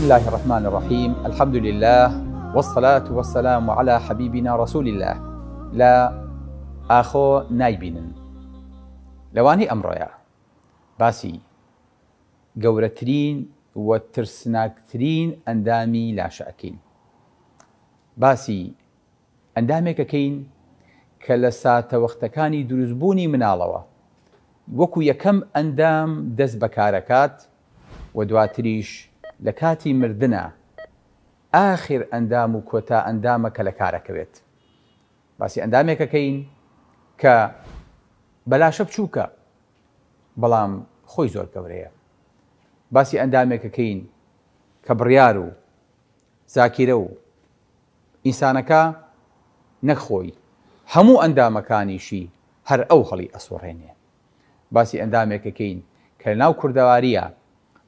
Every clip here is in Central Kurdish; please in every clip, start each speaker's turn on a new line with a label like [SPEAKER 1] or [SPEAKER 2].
[SPEAKER 1] الله الرحمن الرحيم. الحمد لله والصلاة والسلام على حبيبنا رسول الله. لا آخو نايبينن لواني أمريا باسي گەورەترین و ترسناکترین ئەندامی لاشەکەین. باسی ئەندامێکەکەین کە لە ساتەوەختەکانی دروستبوونی مناڵەوە وەکو یەکەم ئەندام دەست بەکارەکات و دواتریش لە کاتی مردنە ئاخر ئەندام و کۆتا ئەندامە کە لە کارەکەوێت. باسی ئەندامێکەکەین کە بەلاشە بچووکە بەڵام خۆی زۆر گەورەیە. باسی ئەندامێکەکەین کە بڕیار و زاکیرە و ئینسانەکە نەخۆی هەموو ئەندامەکانیشی هەر ئەو هەڵی ئەسوڕێنێ. باسی ئەندامێکەکەین کە لەناو کوردەواریە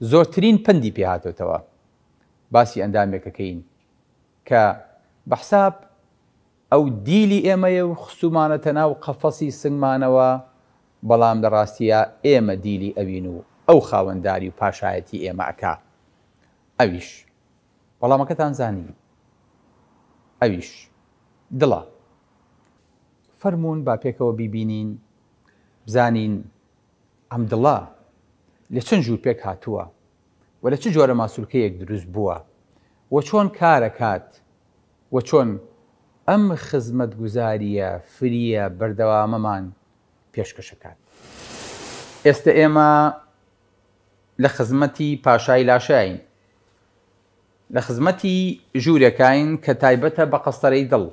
[SPEAKER 1] زۆرترین پندی پێهاتۆتەوە. باسی ئەندامێکەکەین کە بەحساب ئەو دیلی ئێمەیە و خستومانەتە ناو قەفەسی سنگمانەوە، بەڵام لە ڕاستیە ئێمە دیلی ئەوین و ئەو خاوەنداری و پاشایەتی ئێمە ئەکا. ئەویش وەڵامەکەتان زانی، ئەویش دڵە. فەرموون با پێکەوە بیبینین بزانین ئەم دڵە لە چەند ژوور پێک هاتووە و لە چ جۆرە ماسوولکەیەک دروست بووە و چۆن کارەکات و چۆن ئەم خزمەتگوزاریە فریە بەردەوامەمان پێشکەشەکات. ئێستا ئێمە لە خزمەتی پاشای لاشاین، لە خزمەتی ژوورەکەین کە تایبەتە بە قەستەرەی دڵ.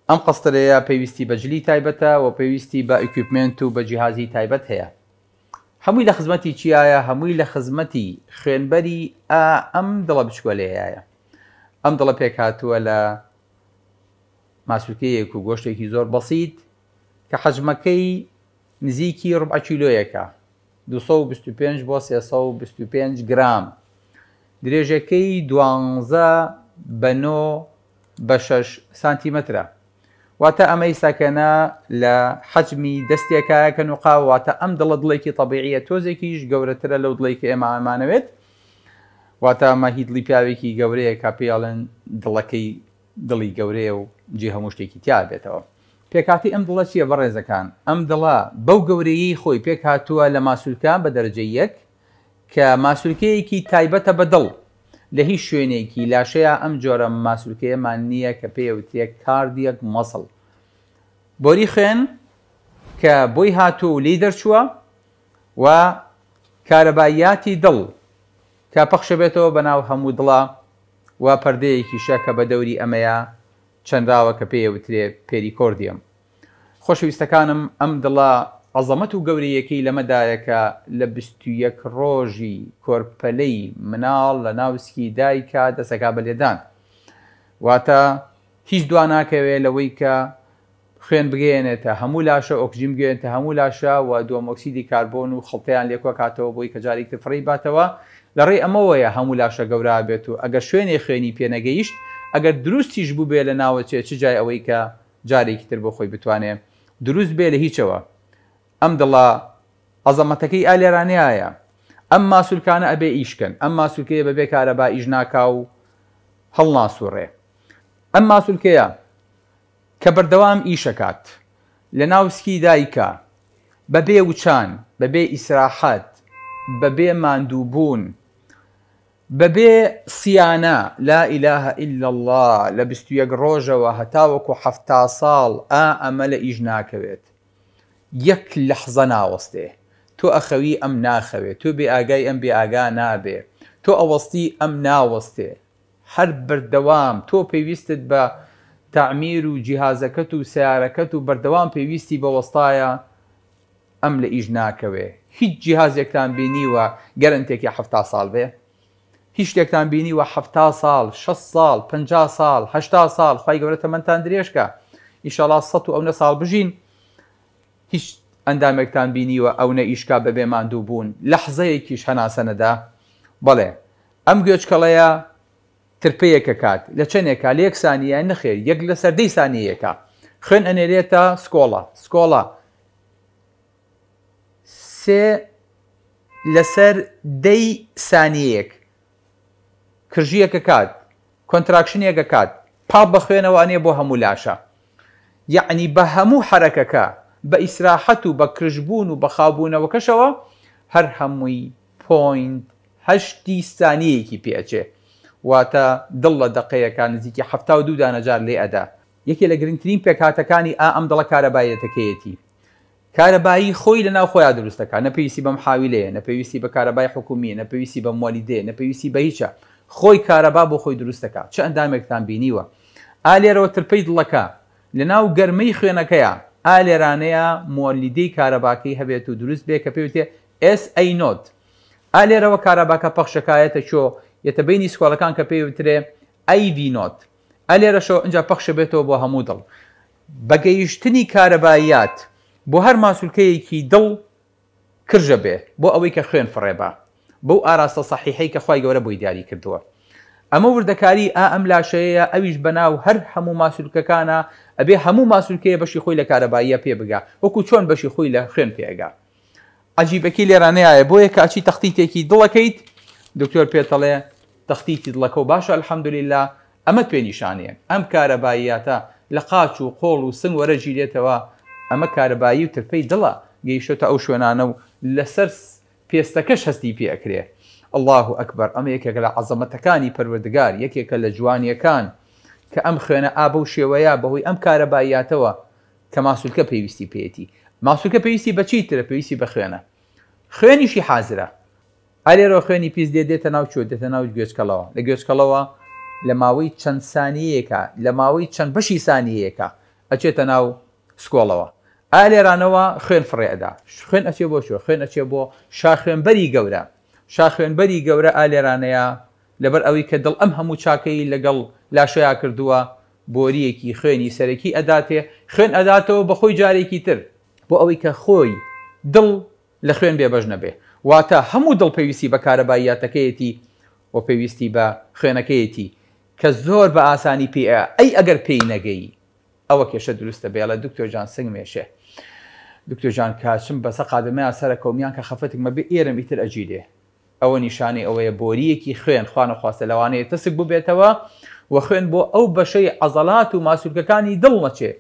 [SPEAKER 1] ئەم قەستەرەیە پێویستی بە جلی تایبەتە و پێویستی بە ئیکویپمنت و بە جیهازی تایبەت هەیە. هەمووی لە خزمەتی چیایە؟ هەمووی لە خزمەتی خوێنبەری ئەم دڵە بچکۆلەیەیە. ئەم دڵە پێک هاتووە لە ماسوولکەیەک و گۆشتێکی زۆر بەسیط کە حەجمەکەی نزیکی ڕبع کیلۆیەکە، 225 بۆ 325 گرام، درێژەکەی 12 بە 9 بە 6 سانتیمەترە. واتە ئەمەی ساکەنە لە حەجمی دەستێکایە کە نوقا، واتە ئەم دڵە دڵێکی تەبیعیە، تۆزێکیش گەورەترە لەو دڵی کە ئێمە ئەمانەوێت. واتە ئەمە هی دڵی پیاوێکی گەورەیە کە پێڵێن دڵەکەی دڵی گەورەیە و جێ هەموو شتێکی تیا بێتەوە. پێکاتی ئەم دڵە چییە بەڕێزەکان؟ ئەم دڵە بەو گەورەیی خۆی پێک هاتووە لە ماسوولکان بە دەرەجەی یەک کە ماسوولکەیەکی تایبەتە بە دڵ. لە هیچ شوێنێکی لاشەیە ئەم جۆرە ماسوولکەیەمان نییە کە پێوتێک کاردیەک مەسڵ. بۆری خوێن کە بۆی هاتووە و لی دەرچووە و کارەباییاتی دڵ کە پەخشە بێتەوە بەناو هەموو دڵە و پەردەیەکی شەکە بە دەوری ئەمەیە چەندراوە کە پێوترێ پێریکۆردیەم. خۆشەویستەکانم، ئەم دڵە عەزەمەت و گەورەیەکەی لەمەدایەکە لە 21 ڕۆژی کۆرپەلەی مناڵ لە ناوسکی دایکە دەسەکا بەلێدان. واتە هیچ دوا ناکەوێت لەوەی کە خوێن بگەێنێتە هەموو لاشە، ئۆکسجین بگەێنێتە هەموو لاشە و دووەمۆکسیدی کاربۆن و خەڵتەیان لێکوە کاتەوە بۆی کە جارێکی فڕی باتەوە. لە ڕێی ئەمەوەیە هەموو لاشە گەورە بێت و ئەگەر شوێنێ خوێنی پێنەگەیشت، ئەگەر دروستیش بوو بێ لە ناوەچێ چ جای ئەوەی کە جارێکی تر بۆ خۆی بتوانێت دروست بێ لە هیچەوە. ئەم دڵە عەزەمەتەکەی ئالێرانەیە. ئەم ماسوولکانە ئەبێ ئیشکەن، ئەم ماسوولکەیە بەبێ کارەبا ئیش ناکا و هەڵ ناسووڕێ. ئەم ماسوولکەیە کە بەردەوام ئیشەکات لە ناوسکی دایکە بەبێ وچان، بەبێ ئیسراحەت، بەبێ ماندووبوون، بەبێ سیانە لا ئیلاهە ئیلا الله لە 21 ڕۆژەوە هەتاوەکو 70 ساڵ ئەمە لە ئیش ناکەوێت. یەک لەحزە ناوەستێ. تۆ ئەخەوی ئەم ناخەوێت، تۆ بێ ئاگای ئەم بێ ئاگا نابێ، تۆ ئەوەستی ئەم ناوەستێ. هەر بەردەوام تۆ پێویستت بە تعمیر و جیهازەکەت و سیارەکەت و بەردەوام پێویستی بە وەستایە ئەم لە ئیش ناکەوێ. هیچ جیهازێکتان بینیوە گەرنتێکی 70 ساڵ بێ؟ هیچ شتێکتان بینیوە 70 ساڵ، 60 ساڵ، 50 ساڵ، 80 ساڵ، خی گەورە تەمەنتان درێژکە، ئیشەڵا 100 و ئەو ساڵ بژین، هیچ ئەندامێکتان بینیوە ئەو نە ئیشکا بەبێ ماندوو بوون لەحزەیەکیش هەناسە نەدا؟ بەڵێ ئەم گوێچکەڵەیە ترپەیەکە کات لە چەندێکا لە 1 سانیە نەخێر، 1 لە سەردەی سانیەکە خوێن ئەنێرێتە سکۆڵە 3 لەسەر 10 سانیەیەک کرژیەکە کات کۆنتراکشنێکە کات پاڵ بە خوێنەوانێ بۆ هەموو لاشە یعنی بە هەموو حرەکەکە بە ئیسراحەت و بە کرژبوون و بە خاوبوونەوەکەشەوە هەر هەمووی پۆینت هەشتی ستانیەکی پێچێ واتە دڵ لە دقەیەکان نزیکی 72 دانەجار لێ ئەدا یەکێ لە گرنگترین پێکهاتەکانی ئەم دڵە کارەبایەتەکەیەتی کارەبایی خۆی لە ناو خۆیان دروستەکە نەپێویستی بە محاویلەیە نەپێویستی بە کارەبای حکومیە نەپێویستی بە مۆلیدێ نەپێویستی بە هیچە خۆی کارەبا بۆ خۆی دروستەکە چه ئەندامێکتان بینیوە ئالێرەوە ترپەی دڵەکە لە ناو گەرمەی خوێنەکەیە ئالێرانەیە مۆلیدەی کارەباکەی هەبێت و دروست بێ کە پێوتێ SA نۆت ئالێرەوە کارەباکە پەخشەکایەتە چۆ یەتە بینی سکۆڵەکان کە پێوترێ AV نۆت ئالێرەشەوە ئەنج پەخشە بێتەوە بۆ هەموو دڵ بەگەیشتنی کارەباییات بۆ هەر ماسوولکەیەکی دڵ کرژە بێ بۆ ئەوەی کە خوێن فڕێبا بەو ئاراستە سەحیحەی کە خوای گەورە بۆی دیاری کردووە ئەمە وردەکاری ئەم لاشەیە ئەویش بەناو هەر هەموو ماسوولکەکانە ئەبێ هەموو ماسوولکەیە بەشی خۆی لە کارەباییە پێ بگا وەکو چۆن بەشی خۆی لە خوێن پێگا عەجیبەکەی لێرانەیە بۆیە کە ئەچی تەختیتێکی دڵەکەیت دکتۆر پێتەڵێ تەختیتی دڵەکە و باشە الحەمدوللیلا ئەمە پێ نیشانەیە ئەم کارەباییاتە لە قاچ و قۆڵ و سنگ وەرەگیرێتەوە ئەمە کارەبایی و ترپەی دڵە گەیشتە ئەو شوێنانە و لەسەر پێستەکەش هەستی پێ ئەکرێ الله ئەکبەر ئەمە یەکێکە لە عەزەمەتەکانی پەروەردگار یەکێکە لە جوانیەکان کە ئەم خوێنە ئابە و شێوەیە بەهۆی ئەم کارەباییاتەوە کە ماسوولکە پێویستی پێێتی ماسوولکە پێویستی بە چیترە پێویستی بە خوێنە خوێنیشی حازرە ئالێرەوە خوێنی پیس دێتە ناو چۆ دێتە ناو گوێچکەڵەوە لە گوێچکەڵەوە لە ماوەی چەند سانیەیەکە لە ماوەی چەند بەشی سانیەیەکە ئەچێتە ناو سکۆڵەوە ئالێرانەوە خوێن فڕێدا خوێن ئەچێ بۆ شوێ خوێن ئەچێ بۆ شاخوێنبەری گەورە شاخوێنبەری گەورە ئالێرانەیە لەبەر ئەوەی کە دڵ ئەم هەموو چاکەی لەگەڵ لاشەیە کردووە بۆریەکی خوێنی سەرەکی ئەداتێ خوێن ئەداتەوە بە خۆی جارێکی تر بۆ ئەوەی کە خۆی دڵ لە خوێن بێبەش نەبێ واتە هەموو دڵ پێویستی بە کارەباییاتەکەیەتی و پێویستی بە خوێنەکەیەتی کە زۆر بە ئاسانی پێ ئەی ئەگەر پێی نەگەی ئەوە کێشە دروستە بێڵە دکتۆر جان سنگ مێشێ دکتۆر جان کاچم بەسە قادمەیە سەرە کۆمیان کە خەفەتێک مەبێ ئێرەم ئیتر ئەجیدێ ئەوە نیشانەی ئەوەیە بۆریەکی خوێن خوانە خواستە لەوانەیە تەسک ببێتەوە و خوێن بۆ ئەو بەشەی عەزەڵات و ماسوولکەکانی دڵ نەچێ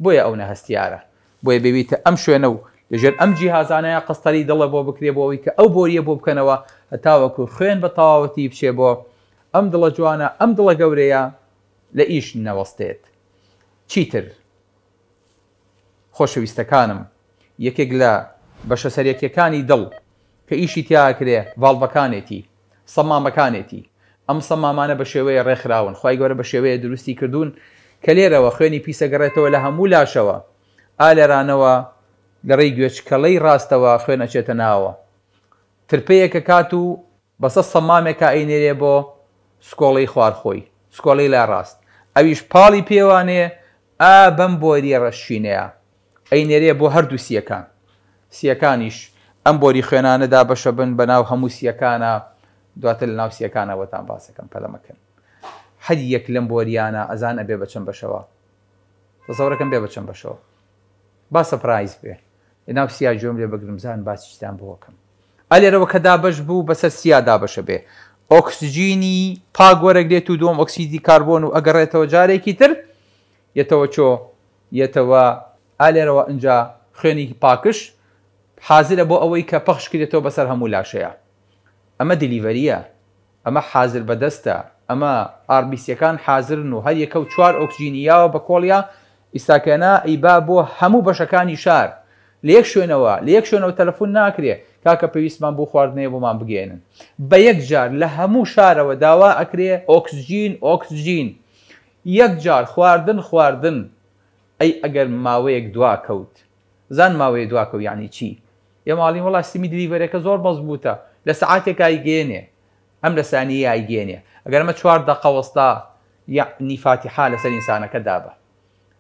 [SPEAKER 1] بۆیە ئەو نەهەستیارە بۆیە ببیتە ئەم شوێنە و لەژێر ئەم جیهازانەیە قەستەری دڵە بۆ بکرێ بۆ ئەوەی کە ئەو بۆریە بۆ بکەنەوە هەتاوەکو خوێن بە تەواوەتی بچێ بۆ ئەم دڵە جوانە ئەم دڵە گەورەیە لە ئیش نەوەستێت چیتر خۆشەویستەکانم یەکێک لە بەشە سەرەکیەکانی دڵ کە ئیشی تیاکرێ ڤاڵڤەکانێتی سەمامەکانێتی ئەم سەمامانە بە شێوەیە ڕێکخراون خوای گەورە بە شێوەیە دروستی کردوون کە لێرەوە خوێنی پیسەگەڕێتەوە لە هەموو لاشەوە ئالێرانەوە لە ڕێی گوێچکەڵەی ڕاستەوە خوێن ئەچێتە ناوە ترپەیەکە کات و بەسە سەمامێکە ئەینێرێ بۆ سکۆڵەی خوارخۆی سکۆڵەی لا ڕاست ئەویش پاڵی پێوانەیە بەم بۆریە ڕەشینەیە ئەینێرێ بۆ هەردوو سیەکان سیەکانیش ئەم بۆری خوێنانەدا بەشە بن بە ناو هەموو سیەکانە دواتر لە ناو سیەکانەوەتان باسەکەم پەلەمەکەن هەر یەک لەم بۆریانە ئەزان ئەبێ بە چەند بەشەوە تەسەوڕەکەم بێ بە چەند بەشەوە با سەپرایز بێ لە ناو سیا جۆم لێ بەگرم زان باسی شتان بۆکەم ئەلێرەوە کە دابەش بوو بەسەر سیا دابەشە بێ ئۆکسجینی پاک وەرەگرێت و دووەم ئۆکسیدی کاربۆن و ئەگەڕێتەوە جارێکی تر یەتەوە چۆ یەتەوە ئالێرەوە ئەنجا خوێنی پاکش حازرە بۆ ئەوەی کە پەخش کرێتەوە بەسەر هەموو لاشەیە ئەمە دلیڤەریە ئەمە حازر بەدەستە ئەمە ئاربیسیەکان حازرن و هەر یەکە و 4 ئۆکسجینیاوە بە کۆڵیا ئیساکەنا ئیبا بۆ هەموو بەشەکانی شار لە یەک شوێنەوە تەلەفۆن ناکرێ کاکە پێویستمان بۆ خواردنەیە بۆمان بگێنن بە یەک جار لە هەموو شارەوە داوا ئەکرێ ئۆکسجین یەک جار خواردن ئەی ئەگەر ماوەیەک دوا کەوت زان ماوەیە دوا کەوت یعنی چی یە ماڵین وەڵا سیمی دلیڤەرەکە زۆر مەزبووتە لە سەعاتێک ئایگێنێ ئەم لە سانیە ئایگێنێ ئەگەر ئەمە 4 دقە وەستا یعنی فاتیحا لەسەر ئینسانەکە دابە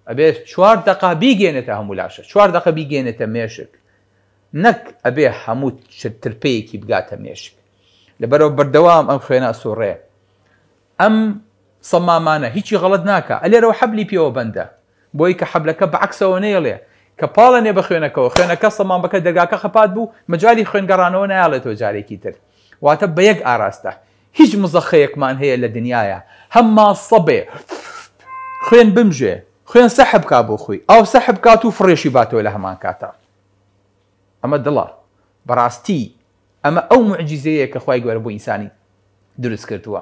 [SPEAKER 1] ئەبێ 4 دقە بیگێنێتە هەموو لاشە 4 دقە بیگێنێتە مێشک نەک ئەبێ هەموو ترپەیەکی بگاتە مێشک لەبەرەوە بەردەوام ئەم خوێنە سوڕێ ئەم سەمامانە هیچی غەڵەت ناکە ئەلێرەوە حەبلی پێوە بەندە بۆی کە حەبلەکە بەعکسەوە نێڵێ کە پاڵە نێ بە خوێنەکە سەمامەکە دەرگاکە خەپات بوو مەجای خوێنگەڕانەوە نایاڵێتەوە جارێکی تر واتە بە یەک ئاراستە هیچ مزەخەیەکمان هەیە لە دنیاە هەمما سەبێ خوێن بمژێ خوێن سەحب کا بۆ خۆی ئەو سەحب کات و فڕێشی باتەوە لە هەمان کاتە ئەمە دڵە بەڕاستی ئەمە ئەو معجیزەیە کە خوای گەورە بۆ ئینسانی دروست کردووە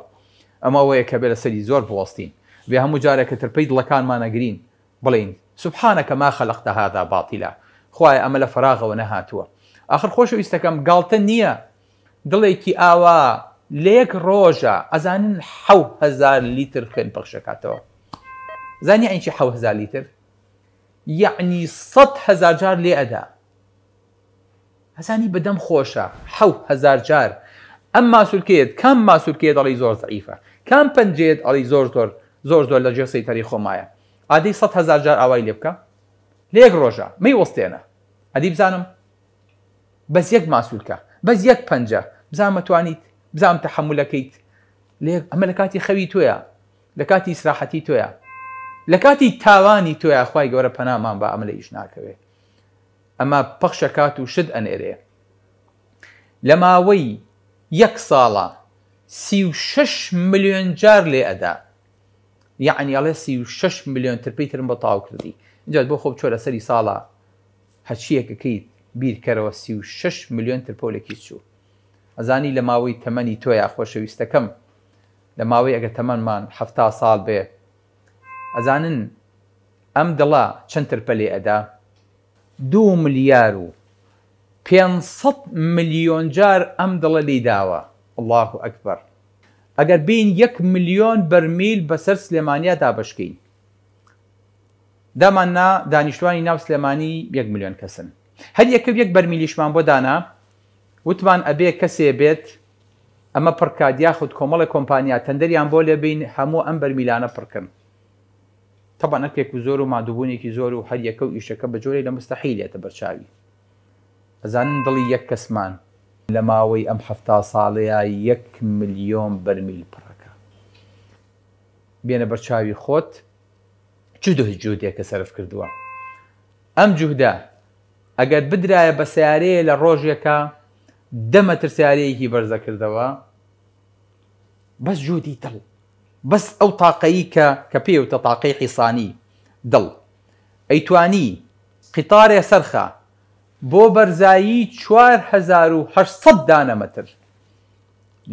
[SPEAKER 1] ئەمە ئەوەیە کە بێ لە سەری زۆر بوەستین بێ هەموو جارێکە ترپەی دڵەکانمان نەگرین بڵین سبحانەکە ما خەلەقتە هذا باطیلا خوایە ئەمە لە فەراغەوە نەهاتووە ئاخر خۆشەویستەکەم گاڵتە نییە دڵێکی ئاوا لە یەک ڕۆژە ئەزانن 7,000 لیتر خوێن پەخشەکاتەوە زانی ئەین چی 7,000 لیتر یعنی 100,000 جار لێ ئەدا هەزانی بەدەم خۆشە 7,000 جار ئەم ماسوولکێت کام ماسوولکێت ئەڵی زۆر زەعیفە کام پەنجێت ئەڵی زۆر لە جێ سەیتەری خۆمایە ئادەی 100,000 جار ئاوای لێ بکە لە یەک ڕۆژە مەی وەستێنە ئەدی بزانم بەس یەک ماسوولکە بەس یەک پەنجە بزانم توانیت بزانم تەحەمولەکەیت ئەمە لە کاتی خەوی تۆیە لە کاتی ئیسراحەتی تۆیە لە کاتی تاوانی تۆیە خوای گەورە پەنامان بە ئەمە لە ئیش ناکەوێ ئەمە پەخشە کات و شت ئەنێرێ لە ماوەی یەک ساڵە 36 ملیۆن جار لێ ئەدا یعنی ئەڵێ 36 ملیۆن ترپەی ترم بە تاو کردی اینجا بۆ خۆ بچۆ لە سەری ساڵە هەچیەکەکەیت بیرکەرەوە 36 ملیۆن ترپۆلێکی چوو ئەزانی لە ماوەی تەمەنی تۆیە خۆشەویستەکەم لە ماوەی ئەگە تەمەنمان 70 ساڵ بێ ئەزانن ئەم دڵە چەند ترپە لێ ئەدا 2 ملیار و 500 ملیۆن جار ئەم دڵە لێی داوە الله ئەکبەر ئەگەر بین 1 ملیۆن بەرمیل بەسەر سلێمانیا دابشکەین داماننا دانیشتوانی ناو سلێمانی 1 ملیۆن کەسن هەر یەکە 1 بەرمیلیشمان بۆ دانا وتمان ئەبێ کەسێ بێت ئەمە پڕکات یاخود کۆمەڵی کۆمپانیا تەندەریان بۆ لێبین هەموو ئەم بەرمیلانە پڕکن تەبان ئەرکێک و زۆر و مادووبوونێکی زۆر و هەر یەکە و ئیشەکە بە جۆرەی لە مستەحیلێتە بەرچاوی ئەزانن دڵی یەک کەسمان لە ماوەی ئەم 70 ساڵەیە 1 ملیۆن بەرمیل پڕەکە بێنە بەرچاوی خۆت چ جوودێکە سەرف کردووە ئەم جوودە ئەگەر بدرایە بە سیارەیە لە ڕۆژێکە 10 مەتر سیارەیەکی بەرزە کردەوە بەس جوودی دڵ بەس ئەو تاقەیی کە پێوتە تاقەی حیسانی دڵ ئەیتوانی قیتارێ سەرخە بۆ بەرزایی 4,800 دانەمەتر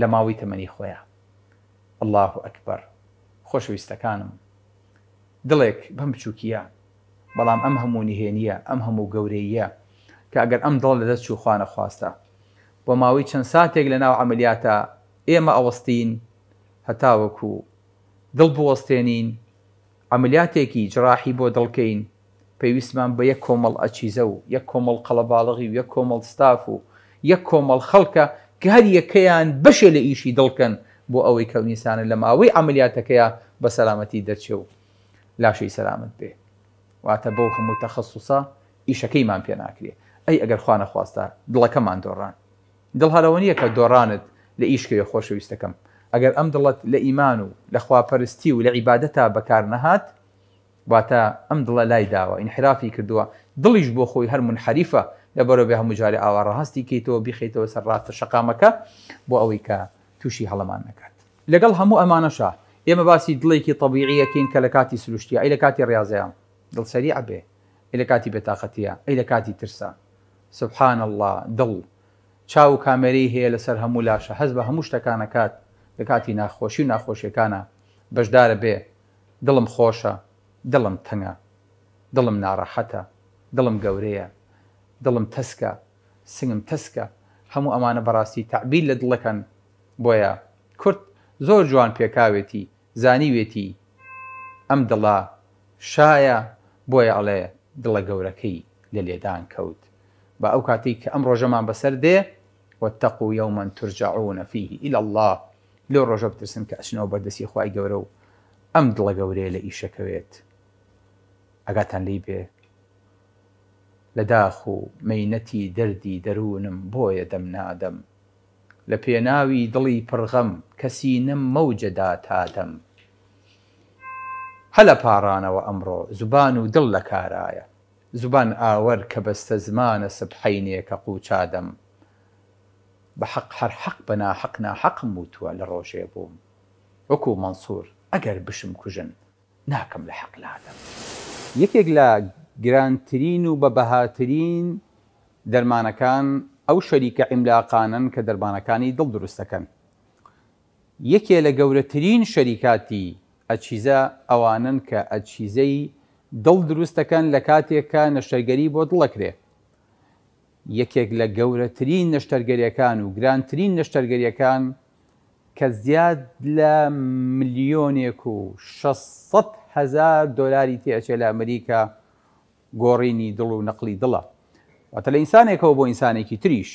[SPEAKER 1] لە ماوەی تەمەنی خۆیان الله ئەکبەر خۆشەویستەکانم دڵێک بەم بچووکیە بەڵام ئەم هەموو نهێنیە ئەم هەموو گەورەیە کە ئەگەر ئەم دڵ لەدەست چوو خوانە خواستە بۆ ماوەی چەند ساتێک لە ناو عەمەلیاتە ئێمە ئەوەستین هەتاوەکو دڵ بوەستێنین عەمەلیاتێکی جراحی بۆ دڵکەین پێویستمان بە یەک کۆمەڵ ئەچیزە و یەک کۆمەڵ قەڵەباڵغی و یەک کۆمەڵ ستاف و یەک کۆمەڵ خەڵکە کە هەر یەکەیان بەشێ لە ئیشی دڵکەن بۆ ئەوەی کەونیسانە لە ماوەی عەمەلیاتەکەیە بە سەلامەتی دەرچێ و لاشەی سەلامت بێ واتە بەو هەموو تەخەسوسە ئیشەکەیمان پێ ناکرێ ئەی ئەگەر خوا نەخواستە دڵەکەمان دۆڕان دڵ هەرەوە نییە کە دۆڕانت لە ئیشکەوێ خۆشەویستەکەم ئەگەر ئەم دڵت لە ئیمان و لە خواپەرستی و لە عیبادەتا بەکار نەهات واتە ئەم دڵە لای داوە ئینحرافی کردووە دڵیش بۆ خۆی هەر منحەریفە لەبەرەوە بێ هەموو جارێ ئاوا ڕاهەستی کەیتەوە بیخیتەوە سەر ڕاستە شەقامەکە بۆ ئەوەی کە تووشی هەڵەمان نەکات لەگەڵ هەموو ئەمانەشە ئێمە باسی دڵێکی طەبیعیەکەین کە لە کاتی سروشتیە ئەی لە کاتی ڕاضەیە دڵ سەریع بێ ئەی لە کاتی بێتاقەتیە ئەی لە کاتی ترسە سبحان الله دڵ چاو کامێرەی هەیە لەسەر هەموو لاشە هەز بە هەموو شتەکانەکات لە کاتی ناخۆشی و ناخۆشیەکانە بەشدارە بێ دڵم خۆشە دڵم تەنگە دڵم ناڕەحەتە دڵم گەورەیە دڵم تەسکە سنگم تەسکە هەموو ئەمانە بەڕاستی تعبیر لە دڵەکەن بۆیە کورد زۆر جوان پێکاوێتی زانیوێتی ئەم دڵە شایە بۆیە ئەڵێ دڵە گەورەکەی لە لێدان کەوت بە ئەو کاتێک کە ئەم ڕۆژەمان بەسەر دێ واتقوا يوما ترجعون فيه إلى الله لەو ڕۆژە بترسن کە ئەچنەوە بەردەستی خوای گەورە و ئەم دڵە گەورەیە لە ئیشەکەوێت ئەگاتان لی بێ لە داخ و مەینەتی دەردی دەروونم بۆیە دەم نادەم لە پێناوی دڵی پڕغەم کەسی نەم مەوجەدا تادەم هەلە پاڕانەوە ئەمڕۆ زوبان و دڵ لە کارایە زوبان ئاوەر کە بەستە زمانە سبحەینێکە قوچادەم بە حەق هەر حەق بە ناحەق ناحەقم وتووە لە ڕۆژێ بووم وەکو مەنسوور ئەگەر بشم کوژن ناکەم لە حەق لادەم. یەکێک لە گرانترین و بە بەهاترین دەرمانەکان ئەو شەریکە عیملاقانن کە دەرمانەکانی دڵ دروست دەکەن. یەکێ لە گەورەترین شەریکاتی ئەچیزە ئەوانن کە ئەچیزەی دڵ دروست دەکەن لە کاتێکە نەشتەرگەری بۆ دڵەکرێ. یەکێک لە گەورەترین نەشتەرگەریەکان و گرانترین نەشتەرگەریەکان کە زیاد لە 1,600,000 دۆلاری تێچێ لە ئەمریکا گۆڕینی دڵ و نەقلی دڵە. واتە لە ئینسانێکەوە بۆ ئینسانێکی تریش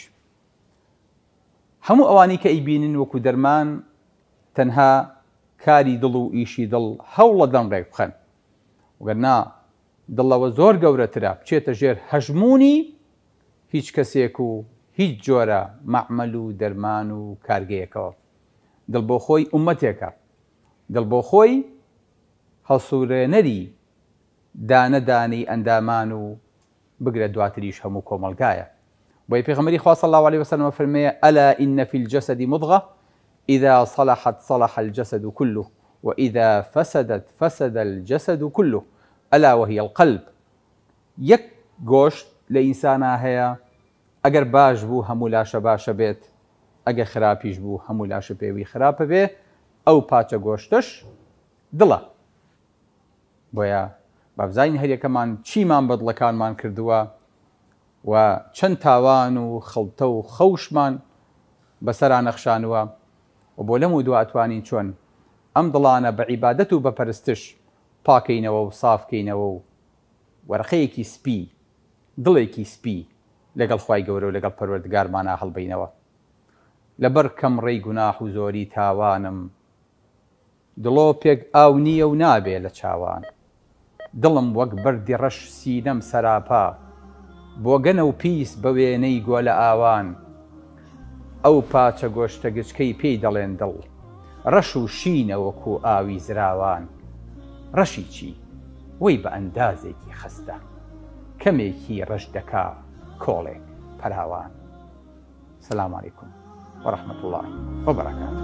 [SPEAKER 1] هەموو ئەوانی کە ئەیبینن وەکو دەرمان تەنها کاری دڵ و ئیشی دڵ هەوڵە دەنڕێک بخەن، وگەرنا دڵەوە زۆر گەورەترە بچێتە ژێر هەژمونی هیچ کەسێک و هیچ جۆرە مەعمەل و دەرمان و کارگەیەکەوە. دڵ بۆ خۆی ئومەتێکە، دڵ بۆ خۆی هەڵسوورێنەری دانەدانەی ئەندامان و بگرە دواتریش هەموو کۆمەلگایە. بۆی پێغەمبەری خوا صلی الله عليه وسلم فەرمێ ئەلا ئین فی الجەسەد مضغة إذا صلحت صلح الجسد كله وإذا فسدت فسد الجسد كله ألا وهي القلب. یەک گۆشت لە ئینسانە هەیە ئەگەر باش بوو هەموو لاشە باشە بێت، ئەگەر خراپیش بوو هەموو لاشە پێوی خراپە بێ، ئەو پاچە گۆشتش دڵە. بۆیە بابزین هەریەکەمان چیمان بە دڵەکانمان کردووە و چەند تاوان و خەڵتە و خەوشمان بەسەرا نەخشانووە و بۆ لەم و دواتوانین چۆن ئەم دڵانە بە عیبادەت و بە پەرستش پاکەینەوە و سافکەینەوە و وەرقەیەکی سپی دڵێکی سپی لەگەڵ خوای گەورە و لەگەڵ پەروەردگارمانە هەڵبەینەوە. لەبەر کەم ڕێی گوناح و زۆری تاوانم دڵۆ پێک ئاو نییە و نابێ لە چاوان، دڵم وەک بەردی ڕەش سینەم سەراپا بۆ گەنە و پیس بە وێنەی گۆ لە ئاوان. ئەو پاچە گۆشتە گچکەی پێی دەڵێن دڵ ڕەش و شینە وەکو ئاوی زراوان. ڕەشی چی وەی بە ئەندازێکی خستە کەمێکی ڕەش دەکا کۆڵێک پەراوان. سلام علیکم ورحمة الله وبركاته.